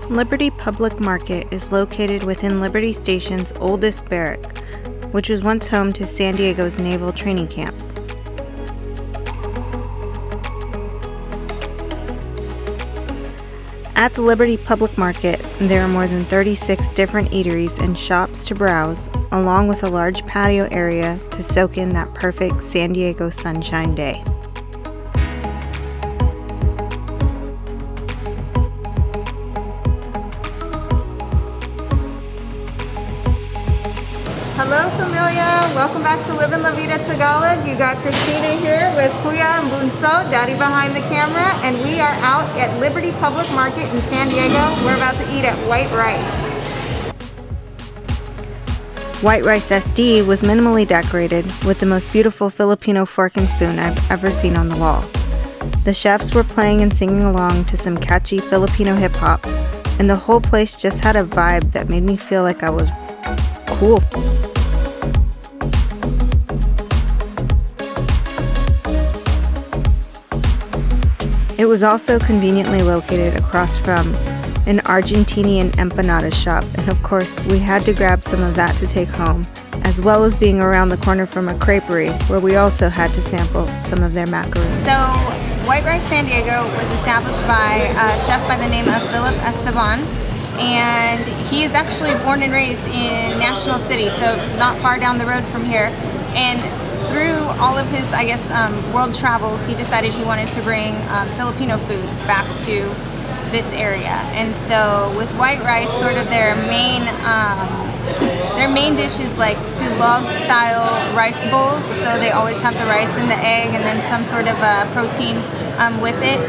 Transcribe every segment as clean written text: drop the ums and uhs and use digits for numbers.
Liberty Public Market is located within Liberty Station's oldest barrack, which was once home to San Diego's Naval Training Camp. At the Liberty Public Market, there are more than 36 different eateries and shops to browse, along with a large patio area to soak in that perfect San Diego sunshine day. Hello familia, welcome back to Livin' La Vida Tagalog. You got Christina here with Kuya and Bunso, daddy behind the camera, and we are out at Liberty Public Market in San Diego. We're about to eat at White Rice. White Rice SD was minimally decorated with the most beautiful Filipino fork and spoon I've ever seen on the wall. The chefs were playing and singing along to some catchy Filipino hip hop, and the whole place just had a vibe that made me feel like I was cool. It was also conveniently located across from an Argentinian empanada shop, and of course we had to grab some of that to take home, as well as being around the corner from a creperie where we also had to sample some of their macaroons. So White Rice San Diego was established by a chef by the name of Philip Esteban, and he is actually born and raised in National City, so not far down the road from here. And through all of his, world travels, he decided he wanted to bring Filipino food back to this area. And so with White Rice, sort of their main dish is like silog style rice bowls. So they always have the rice and the egg and then some sort of protein with it.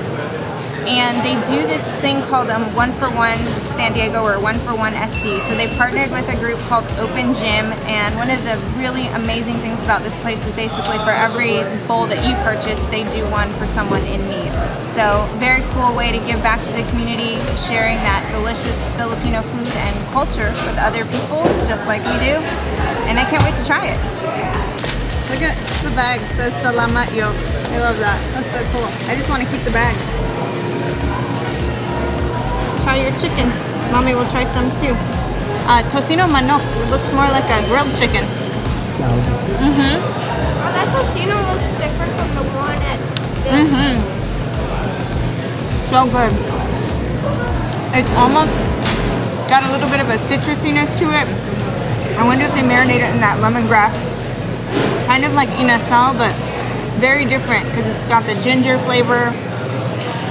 And they do this thing called 1-for-1 San Diego or 1-for-1 SD. So they partnered with a group called Open Gym, and one of the really amazing things about this place is basically for every bowl that you purchase, they do one for someone in need. So very cool way to give back to the community, sharing that delicious Filipino food and culture with other people, just like we do. And I can't wait to try it. Look at the bag, it says Salamat Yo. I love that, that's so cool. I just want to keep the bag. Try your chicken. Mommy will try some too. Tocino manok. It looks more like a grilled chicken. Mm-hmm. Oh, that tocino looks different from the one at the... Mm-hmm. So good. It's almost got a little bit of a citrusiness to it. I wonder if they marinate it in that lemongrass. Kind of like inasal, but very different because it's got the ginger flavor,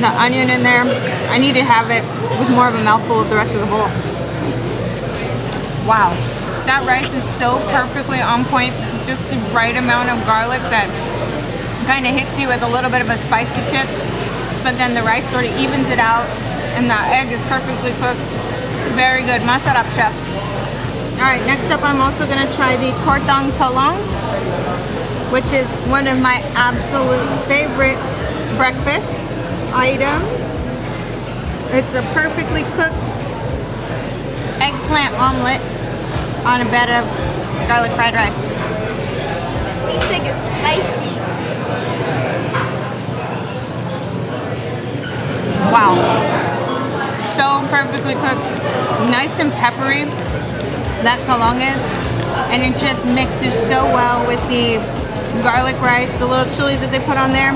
the onion in there. I need to have it with more of a mouthful of the rest of the bowl. Wow. That rice is so perfectly on point. Just the right amount of garlic that kind of hits you with a little bit of a spicy kick. But then the rice sort of evens it out. And the egg is perfectly cooked. Very good. Masarap, chef. Alright, next up I'm also going to try the Kortang Talong, which is one of my absolute favorite breakfast items. It's a perfectly cooked eggplant omelet on a bed of garlic fried rice. Seems like it's spicy. Wow. So perfectly cooked. Nice and peppery, that talong is. And it just mixes so well with the garlic rice, the little chilies that they put on there.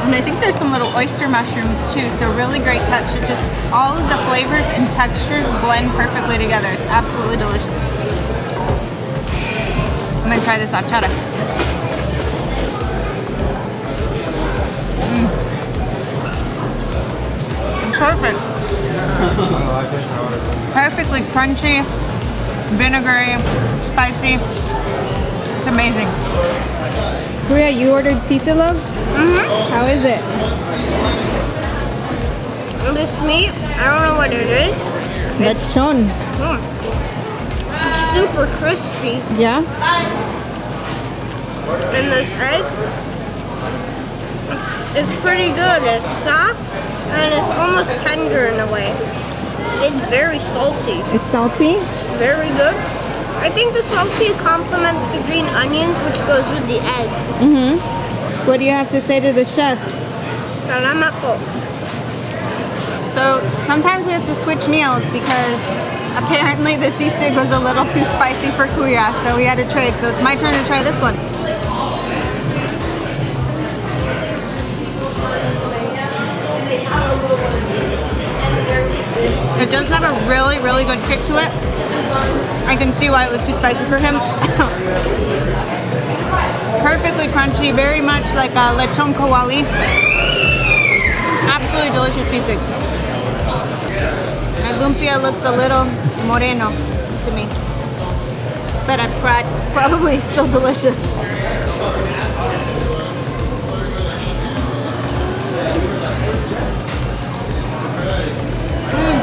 And I think there's some little oyster mushrooms too, so really great touch. It just, all of the flavors and textures blend perfectly together. It's absolutely delicious. I'm gonna try this achara. Perfect. Perfectly crunchy, vinegary, spicy. It's amazing. Kuya, you ordered sisilog? Mm-hmm. How is it? This meat, I don't know what it is. Lechon. It's super crispy. Yeah? And this egg, it's pretty good. It's soft and it's almost tender in a way. It's very salty. It's salty? It's very good. I think the salty complements the green onions, which goes with the egg. Mm-hmm. What do you have to say to the chef? Salamat po. So sometimes we have to switch meals because apparently the sisig was a little too spicy for Kuya, so we had to trade. So it's my turn to try this one. It does have a really, really good kick to it. I can see why it was too spicy for him. Perfectly crunchy, very much like a lechon kawali. Absolutely delicious sisig. My lumpia looks a little moreno to me, but I'm probably still delicious.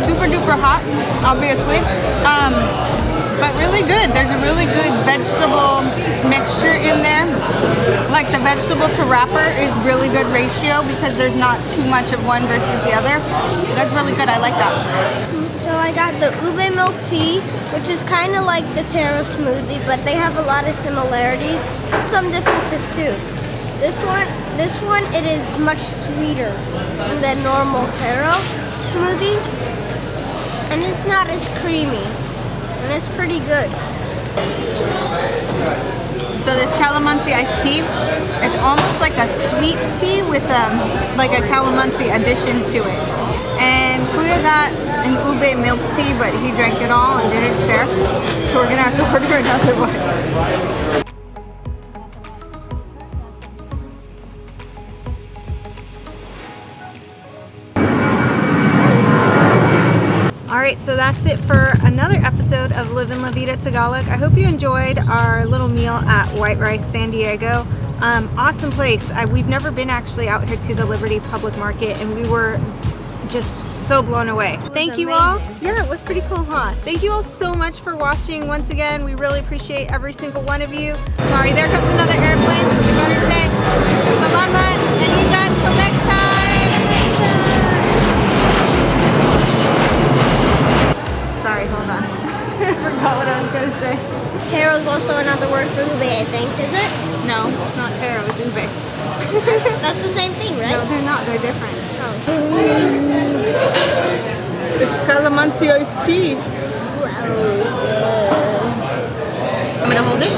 Super duper hot, obviously, but really good. There's a really good vegetable mixture in there. Like the vegetable to wrapper is really good ratio because there's not too much of one versus the other. That's really good. I like that. So I got the ube milk tea, which is kind of like the taro smoothie, but they have a lot of similarities and some differences too. This one, it is much sweeter than normal taro smoothie, and it's not as creamy, and it's pretty good. So this calamansi iced tea, it's almost like a sweet tea with like a calamansi addition to it. And Kuya got an ube milk tea, but he drank it all and didn't share. So we're gonna have to order another one. Alright, so that's it for another episode of Livin' La Vida Tagalog. I hope you enjoyed our little meal at White Rice San Diego. Awesome place. We've never been actually out here to the Liberty Public Market, and we were just so blown away. Thank you all. Yeah, it was pretty cool, huh? Thank you all so much for watching. Once again, we really appreciate every single one of you. Sorry, there comes another airplane, so we better say salamat and ingat till next time. Sorry, hold on. I forgot what I was going to say. Taro is also another word for ube, I think, is it? No, it's not taro, it's ube. That's the same thing, right? No, they're not. They're different. Oh. It's calamansi iced tea. I'm going to hold it.